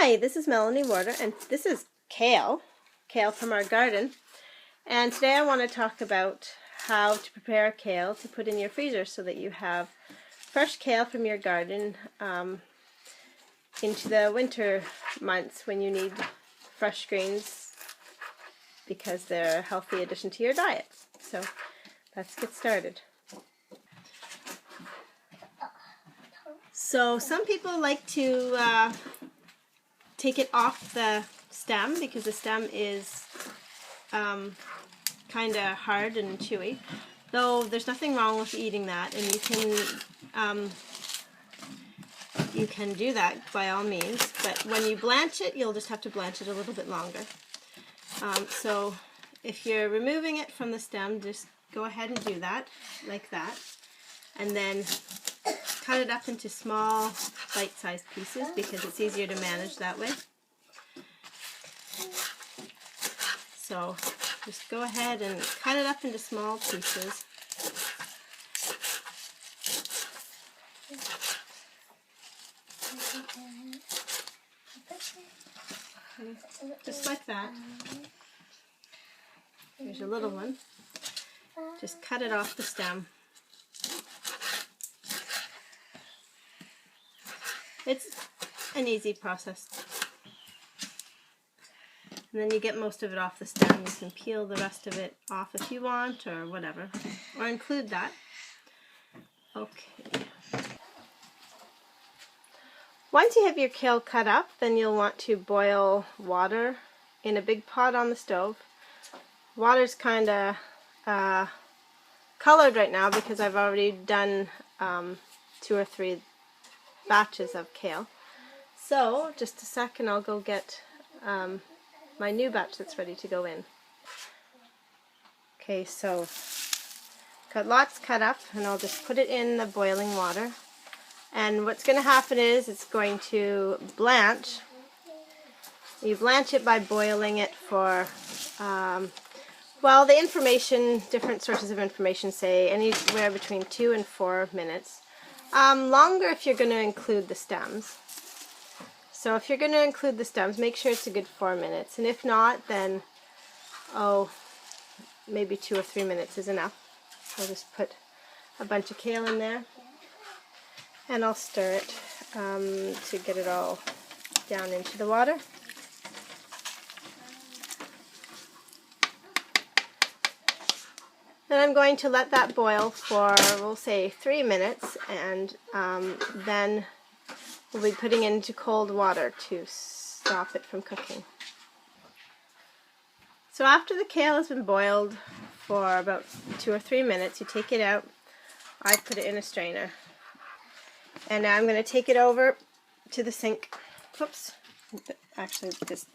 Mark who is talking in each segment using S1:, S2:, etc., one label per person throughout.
S1: Hi, this is Melanie Warder, and this is Kale from our garden. And today I want to talk about how to prepare kale to put in your freezer so that you have fresh kale from your garden into the winter months when you need fresh greens because they're a healthy addition to your diet. So let's get started. So some people like to take it off the stem because the stem is kind of hard and chewy, though there's nothing wrong with eating that, and you can do that by all means, but when you blanch it, you'll just have to blanch it a little bit longer. So if you're removing it from the stem, just go ahead and do that like that, and then cut it up into small bite-sized pieces because it's easier to manage that way. So just go ahead and cut it up into small pieces. Just like that. Here's a little one. Just cut it off the stem. It's an easy process. And then you get most of it off the stem. You can peel the rest of it off if you want, or whatever, or include that. Okay. Once you have your kale cut up, then you'll want to boil water in a big pot on the stove. Water's kind of colored right now because I've already done 2 or 3 batches of kale. So just a second, I'll go get my new batch that's ready to go in. Okay, so got lots cut up, and I'll just put it in the boiling water. And what's going to happen is it's going to blanch. You blanch it by boiling it for, well, the information, different sources of information say anywhere between 2 and 4 minutes. Longer if you're going to include the stems. So if you're going to include the stems, make sure it's a good 4 minutes. And if not, then, maybe 2 or 3 minutes is enough. I'll just put a bunch of kale in there. And I'll stir it to get it all down into the water. Then I'm going to let that boil for, we'll say, 3 minutes, and then we'll be putting it into cold water to stop it from cooking. So after the kale has been boiled for about 2 or 3 minutes, you take it out. I put it in a strainer. And now I'm going to take it over to the sink. Whoops. Actually, this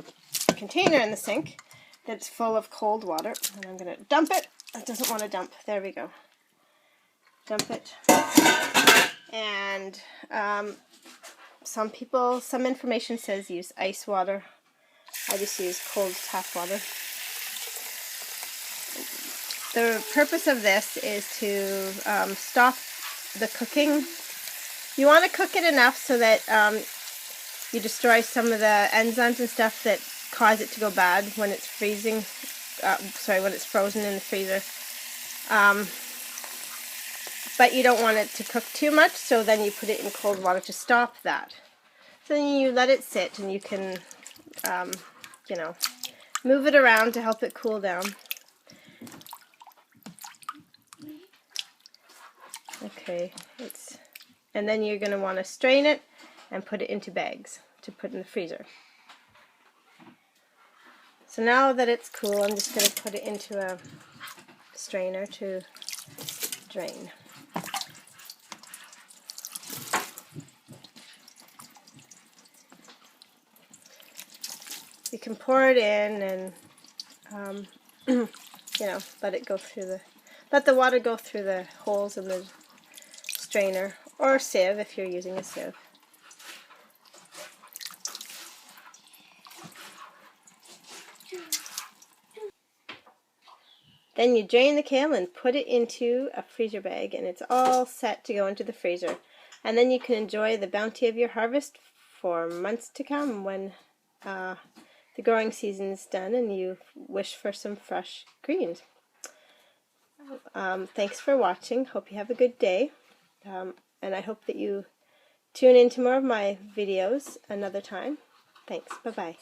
S1: container in the sink that's full of cold water. And I'm going to dump it. It doesn't want to dump. There we go. Dump it. And some information says use ice water. I just use cold tap water. The purpose of this is to stop the cooking. You want to cook it enough so that you destroy some of the enzymes and stuff that cause it to go bad when it's freezing. When it's frozen in the freezer. But you don't want it to cook too much, so then you put it in cold water to stop that. So then you let it sit, and you can, move it around to help it cool down. Okay, and then you're going to want to strain it and put it into bags to put in the freezer. So now that it's cool, I'm just going to put it into a strainer to drain. You can pour it in and, let the water go through the holes in the strainer, or sieve if you're using a sieve. Then you drain the kale and put it into a freezer bag, and it's all set to go into the freezer. And then you can enjoy the bounty of your harvest for months to come when the growing season is done and you wish for some fresh greens. Thanks for watching. Hope you have a good day, and I hope that you tune into more of my videos another time. Thanks. Bye-bye.